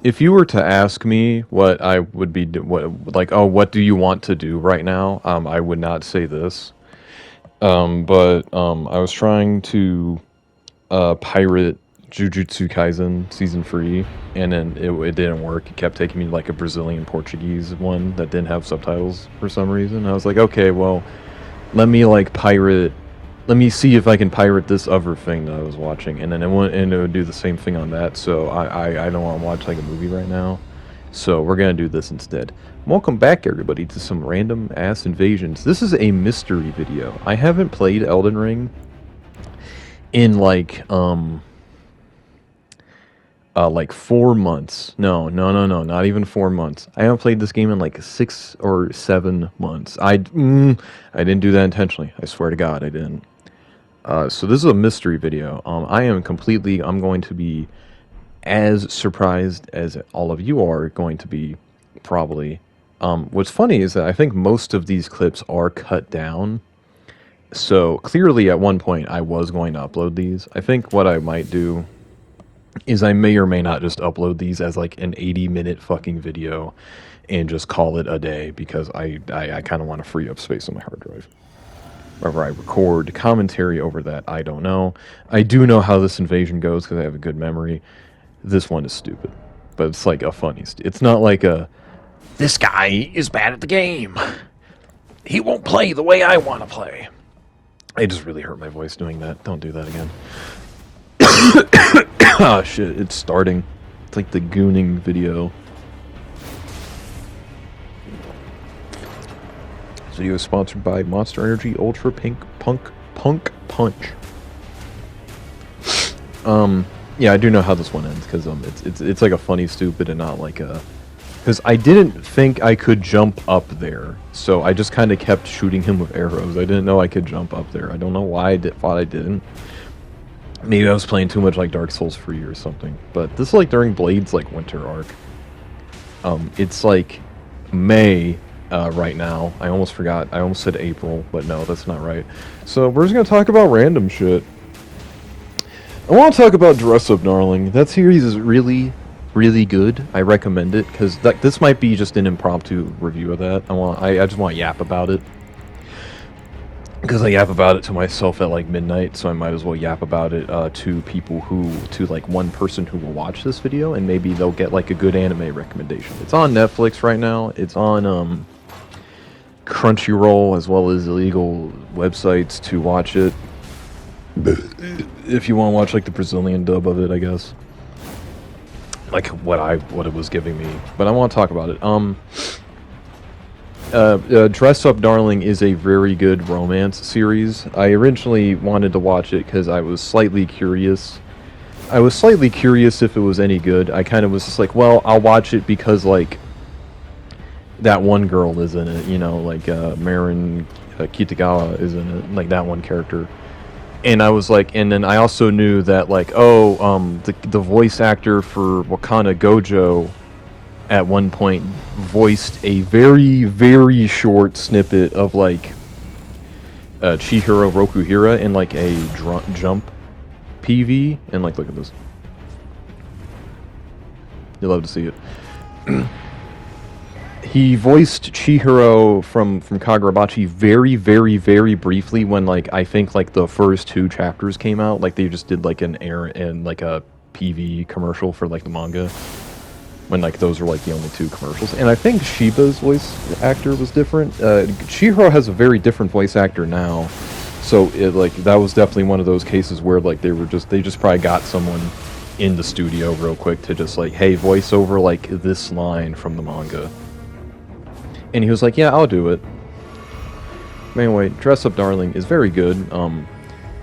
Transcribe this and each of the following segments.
if you were to ask me what I would be what do you want to do right now, I would not say this. But I was trying to pirate Jujutsu Kaisen season 3, and then it didn't work. It kept taking me to, like, a Brazilian Portuguese one that didn't have subtitles for some reason. I was like, okay, well, let me like pirate. Let me see if I can pirate this other thing that I was watching, and then it would do the same thing on that. So I don't want to watch like a movie right now. So we're gonna do this instead. Welcome back, everybody, to some random ass invasions. This is a mystery video. I haven't played Elden Ring in like 4 months. No, no, no, no, not even 4 months. I haven't played this game in like 6 or 7 months. I didn't do that intentionally. I swear to God, I didn't. So this is a mystery video. I'm going to be as surprised as all of you are going to be, probably. What's funny is that I think most of these clips are cut down. So clearly at one point I was going to upload these. I think what I might do is I may or may not just upload these as like an 80-minute fucking video and just call it a day, because I kind of want to free up space on my hard drive. Wherever I record commentary over that, I don't know. I do know how this invasion goes because I have a good memory. This one is stupid, but it's like a funny. It's not like a, this guy is bad at the game. He won't play the way I want to play. I just really hurt my voice doing that. Don't do that again. Oh shit, it's starting. It's like the gooning video. This video is sponsored by Monster Energy Ultra Punk Punch. Yeah, I do know how this one ends, because it's like a funny stupid and not like a, because I didn't think I could jump up there, so I just kind of kept shooting him with arrows. I didn't know I could jump up there. I don't know why I thought I didn't. Maybe I was playing too much like Dark Souls 3 or something. But this is like during Blade's like winter arc. It's like May right now. I almost forgot. I almost said April, but no, that's not right. So we're just gonna talk about random shit. I want to talk about Dress Up Darling. That series is really, really good. I recommend it, because this might be just an impromptu review of that. I just want to yap about it, because I yap about it to myself at like midnight, so I might as well yap about it to like one person who will watch this video, and maybe they'll get like a good anime recommendation. It's on Netflix right now. It's on Crunchyroll, as well as illegal websites to watch it. If you want to watch like the Brazilian dub of it, I guess. Like what it was giving me, but I want to talk about it. Dress Up Darling is a very good romance series. I originally wanted to watch it because I was slightly curious. I was slightly curious if it was any good. I kind of was just like, well, I'll watch it because like that one girl is in it, you know, like Marin Kitagawa is in it, like that one character. And I was like, and then I also knew that like, the voice actor for Wakana Gojo at one point voiced a very, very short snippet of like Chihiro Rokuhira in like a jump PV, and like, look at this. You'll love to see it. He voiced Chihiro from Kagurabachi very, very, very briefly when like I think like the first 2 chapters came out. Like they just did like an air and like a PV commercial for like the manga, when like those were like the only 2 commercials. And I think Shiba's voice actor was different. Chihiro has a very different voice actor now, so it like that was definitely one of those cases where like they just probably got someone in the studio real quick to just like, hey, voice over like this line from the manga. And he was like, yeah, I'll do it. Anyway, Dress Up Darling is very good.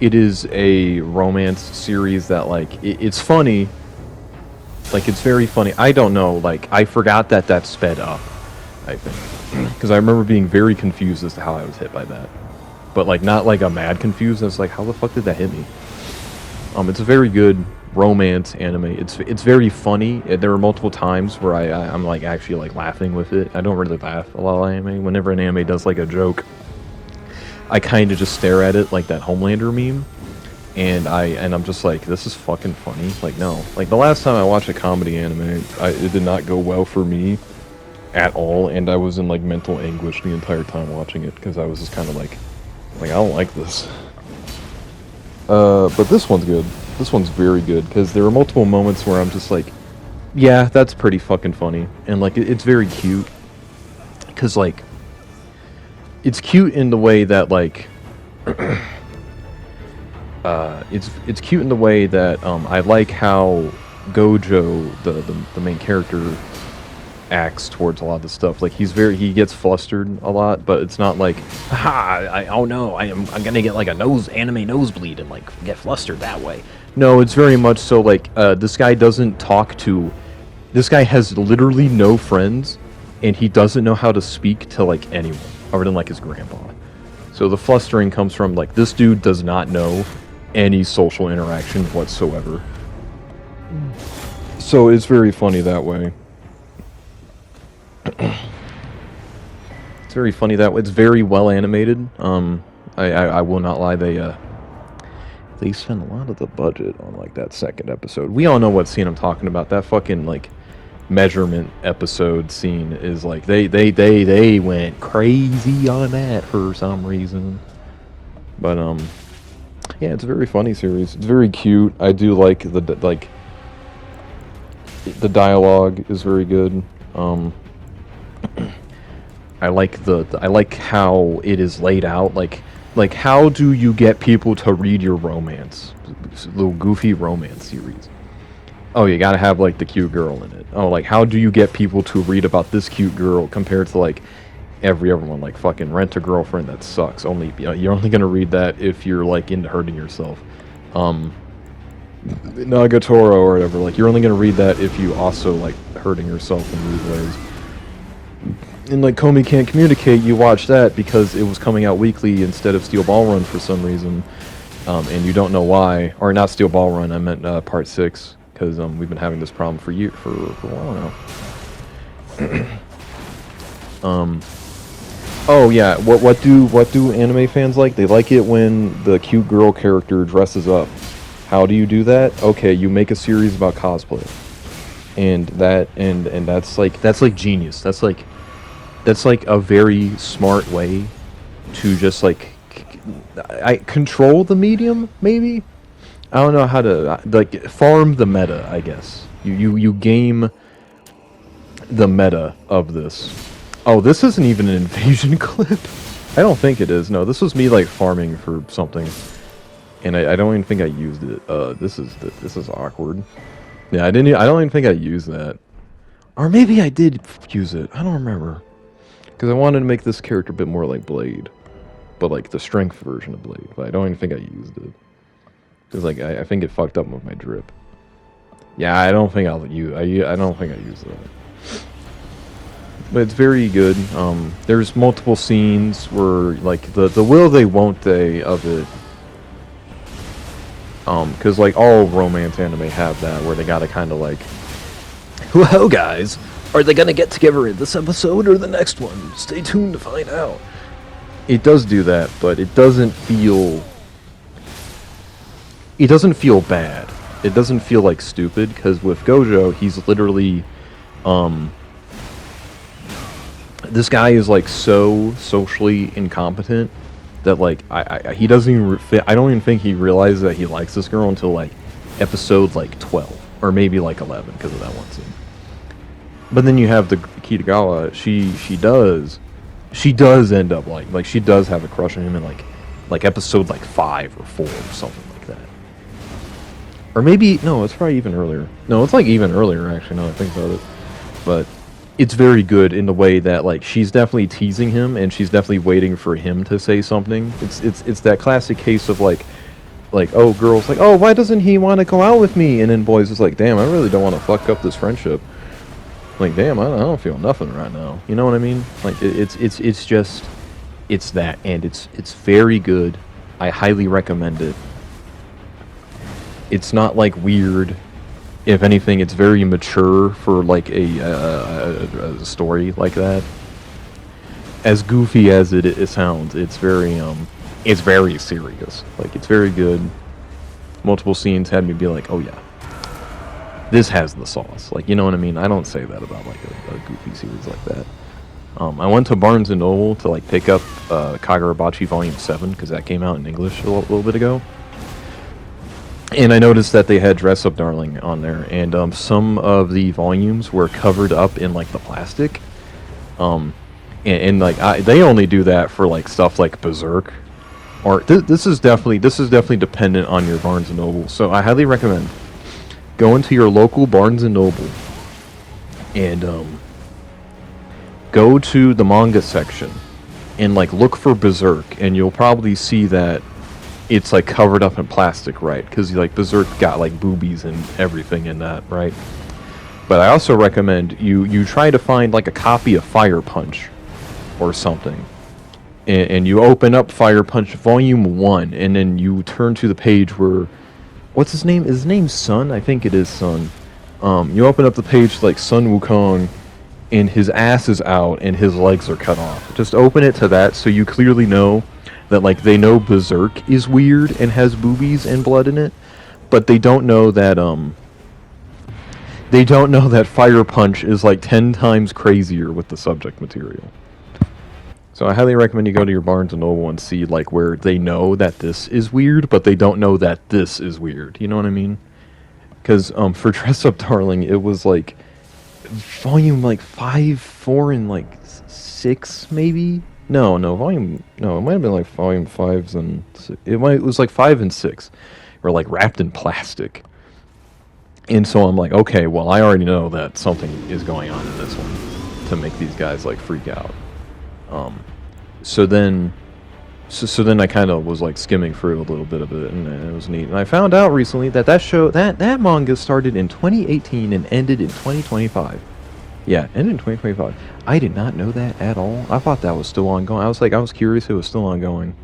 It is a romance series that, like, it's funny. Like, it's very funny. I don't know, like, I forgot that sped up, I think. Because I remember being very confused as to how I was hit by that. But, like, not, like, a mad confused. I was like, how the fuck did that hit me? It's a very good romance anime. It's very funny. There are multiple times where I'm like actually like laughing with it. I don't really laugh a lot of anime. Whenever an anime does like a joke, I kind of just stare at it like that Homelander meme. and I'm just like, this is fucking funny. Like, no, like the last time I watched a comedy anime, it did not go well for me at all, and I was in like mental anguish the entire time watching it because I was just kind of like I don't like this. But this one's good. This one's very good because there are multiple moments where I'm just like, yeah, that's pretty fucking funny, and like it's very cute because like it's cute in the way that like it's cute in the way that I like how Gojo, the main character, acts towards a lot of the stuff. Like he gets flustered a lot, but it's not like, oh no, I'm gonna get like anime nosebleed and like get flustered that way. No, it's very much so like this guy has literally no friends, and he doesn't know how to speak to like anyone other than like his grandpa. So the flustering comes from like this dude does not know any social interaction whatsoever. So it's very funny that way. It's very funny that way. It's very well animated. I will not lie. They spend a lot of the budget on like that second episode. We all know what scene I'm talking about. That fucking like measurement episode scene is like they went crazy on that for some reason. But yeah, it's a very funny series. It's very cute. I do like the dialogue is very good. I like how it is laid out. Like how do you get people to read your romance, little goofy romance series? Oh, you gotta have like the cute girl in it. Oh, like how do you get people to read about this cute girl compared to like every other one? Like fucking Rent a Girlfriend, that sucks. You're only gonna read that if you're like into hurting yourself. Nagatoro or whatever. Like you're only gonna read that if you also like hurting yourself in weird ways. And like Komi Can't Communicate, you watch that because it was coming out weekly instead of Steel Ball Run for some reason, and you don't know why. Or not Steel Ball Run, I meant Part 6, because we've been having this problem for a while now. Oh yeah, what do anime fans like? They like it when the cute girl character dresses up. How do you do that? Okay, you make a series about cosplay, and that's like genius. That's like a very smart way to just like control the medium, maybe. I don't know how to like farm the meta, I guess. You game the meta of this. Oh, this isn't even an invasion clip. I don't think it is. No, this was me like farming for something, and I don't even think I used it. This is awkward. Yeah, I don't even think I used that, or maybe I did use it. I don't remember. Because I wanted to make this character a bit more like Blade, but like the strength version of Blade. But I don't even think I used it. Because like I think it fucked up with my drip. Yeah, I don't think I'll use. I don't think I used that. But it's very good. There's multiple scenes where like the will they won't they of it. Because like all romance anime have that where they gotta kind of like, well guys. Are they gonna get together in this episode or the next one? Stay tuned to find out. It does do that, but it doesn't feel bad. It doesn't feel like stupid, because with Gojo, he's literally this guy is like so socially incompetent that like he doesn't even I don't even think he realizes that he likes this girl until like episode like 12 or maybe like 11 because of that one scene. But then you have the Kitagawa. She does end up like she does have a crush on him in like episode like 5 or 4 or something like that. Or maybe no, it's probably even earlier. No, it's like even earlier actually. Now I think about it. But it's very good in the way that like she's definitely teasing him and she's definitely waiting for him to say something. It's that classic case of like oh, girls like, oh, why doesn't he want to go out with me? And then boys is like, damn, I really don't want to fuck up this friendship. Like, damn, I don't feel nothing right now. You know what I mean? Like, it's that, and it's very good. I highly recommend it. It's not like weird. If anything, it's very mature for like a story like that. As goofy as it sounds, it's very serious. Like, it's very good. multiple scenes had me be like, oh yeah, this has the sauce. Like, you know what I mean? I don't say that about like a goofy series like that. I went to Barnes and Noble to like pick up Kagurabachi Volume 7 because that came out in English a little bit ago. And I noticed that they had Dress Up Darling on there, and some of the volumes were covered up in like the plastic. And like they only do that for like stuff like Berserk, or this is definitely dependent on your Barnes and Noble. So I highly recommend going to your local Barnes and Noble and go to the manga section and like look for Berserk, and you'll probably see that it's like covered up in plastic, right? Because like Berserk got like boobies and everything in that, right? But I also recommend you try to find like a copy of Fire Punch or something, and you open up Fire Punch Volume 1, and then you turn to the page where, what's his name? Is his name Sun? I think it is Sun. You open up the page like Sun Wukong, and his ass is out and his legs are cut off. Just open it to that so you clearly know that like they know Berserk is weird and has boobies and blood in it, but they don't know that Fire Punch is like 10 times crazier with the subject material. So I highly recommend you go to your Barnes and Noble and see like where they know that this is weird, but they don't know that this is weird. You know what I mean? Because for Dress Up Darling, it was like volume like 5, 4, and like 6 maybe. No, it might have been like volume 5s and 6. It was like 5 and 6 were like wrapped in plastic. And so I'm like, okay, well, I already know that something is going on in this one to make these guys like freak out. So then I kind of was like skimming through a little bit of it, and it was neat. And I found out recently that that manga started in 2018 and ended in 2025. Yeah, ended in 2025. I did not know that at all. I thought that was still ongoing. I was curious it was still ongoing.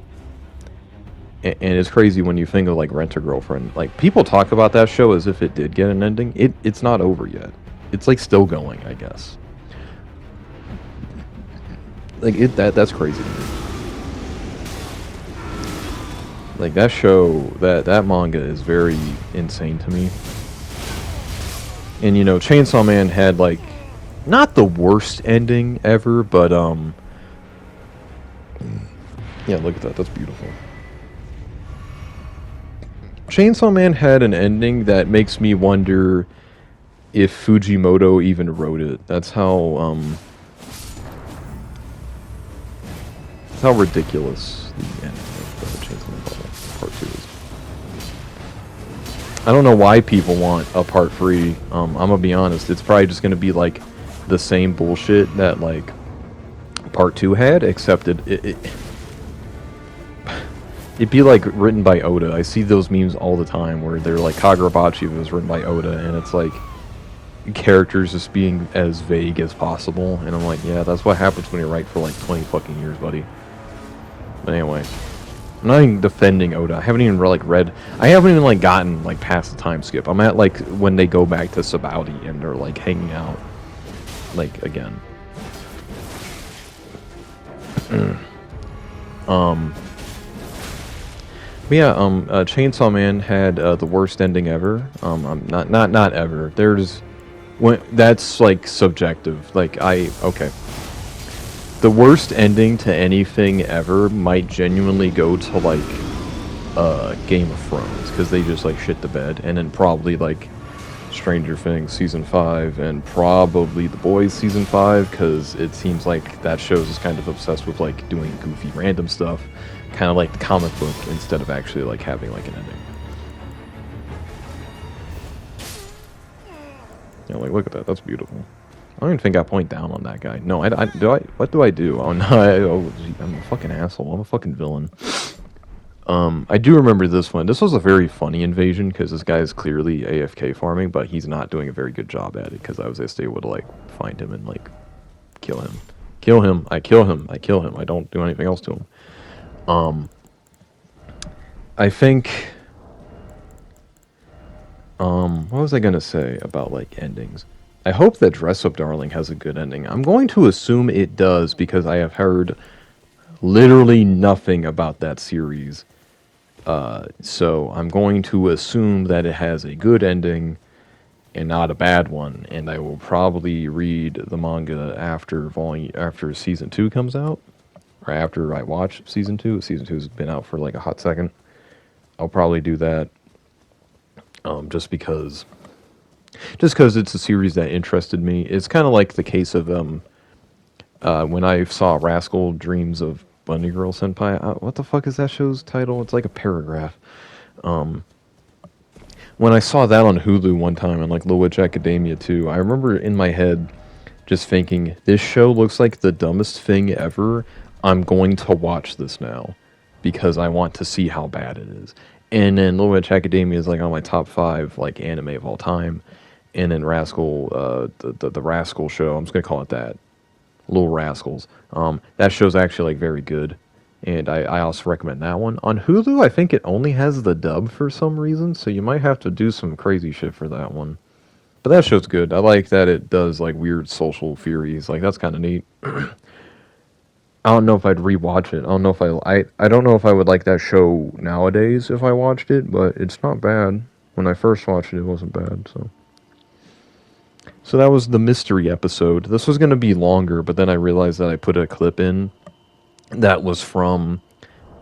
And it's crazy when you think of like Rent a Girlfriend. Like, people talk about that show as if it did get an ending. It's not over yet. It's like still going, I guess. Like that's crazy to me. Like that show, that manga is very insane to me. And you know, Chainsaw Man had like not the worst ending ever, but yeah, look at that. That's beautiful. Chainsaw Man had an ending that makes me wonder if Fujimoto even wrote it. That's how ridiculous the ending of Chainsaw Man Part 2 is. I don't know why people want a Part 3. I'm gonna be honest. It's probably just gonna be like the same bullshit that like Part 2 had, except it'd be like written by Oda. I see those memes all the time where they're like Kagurabachi was written by Oda, and it's like characters just being as vague as possible. And I'm like, yeah, that's what happens when you write for like 20 fucking years, buddy. But anyway, I'm not even defending Oda. I haven't even read. I haven't even like gotten like past the time skip. I'm at like when they go back to Sabaudi and they're like hanging out, like again. But yeah, Chainsaw Man had the worst ending ever. Not ever. That's like subjective. Like okay. The worst ending to anything ever might genuinely go to like Game of Thrones, because they just like shit the bed, and then probably like Stranger Things season 5, and probably The Boys season 5, because it seems like that show's just kind of obsessed with like doing goofy random stuff, kind of like the comic book, instead of actually like having like an ending. Yeah, like look at that. That's beautiful. I don't even think I point down on that guy. No, what do I do? Oh no, I'm a fucking asshole. I'm a fucking villain. I do remember this one. This was a very funny invasion, because this guy is clearly AFK farming, but he's not doing a very good job at it, because I was able to like find him and like kill him. I kill him. I don't do anything else to him. I think what was I gonna say about like endings? I hope that Dress Up Darling has a good ending. I'm going to assume it does, because I have heard literally nothing about that series So I'm going to assume that it has a good ending and not a bad one, and I will probably read the manga after season 2 comes out, or after I watch season 2. Season 2 has been out for like a hot second. I'll probably do that, just because it's a series that interested me. It's kind of like the case of when I saw Rascal Dreams of Bunny Girl Senpai. What the fuck is that show's title? It's like a paragraph. When I saw that on Hulu one time, and like Little Witch Academia too, I remember in my head just thinking, this show looks like the dumbest thing ever. I'm going to watch this now because I want to see how bad it is. And then Little Witch Academia is like on my top 5 like anime of all time. And then Rascal, the Rascal show, I'm just gonna call it that, Little Rascals. That show's actually like very good, and I also recommend that one. On Hulu, I think it only has the dub for some reason, so you might have to do some crazy shit for that one. But that show's good. I like that it does like weird social theories. Like that's kind of neat. I don't know if I'd rewatch it. I don't know if I don't know if I would like that show nowadays if I watched it, but it's not bad. When I first watched it, it wasn't bad. So that was the mystery episode. This was going to be longer, but then I realized that I put a clip in that was from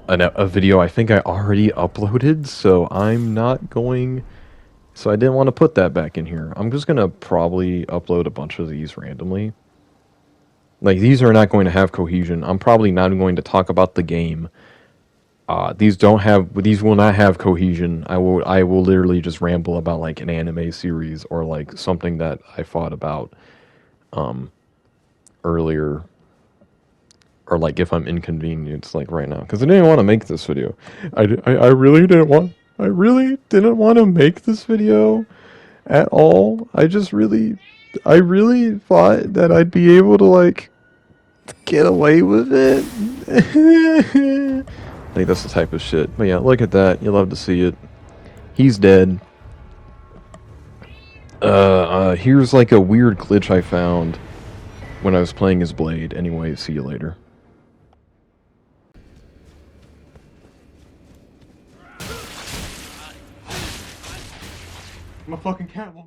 a video I think I already uploaded, so I'm not going... So I didn't want to put that back in here. I'm just going to probably upload a bunch of these randomly. Like, these are not going to have cohesion. I'm probably not going to talk about the game. These will not have cohesion. I will literally just ramble about like an anime series or like something that I thought about earlier, or like if I'm inconvenienced like right now, because I didn't want to make this video. I really didn't want to make this video at all. I really thought that I'd be able to like get away with it. Like that's the type of shit. But yeah, look at that. You love to see it. He's dead. Here's like a weird glitch I found when I was playing his blade. Anyway, see you later. My fucking cat won't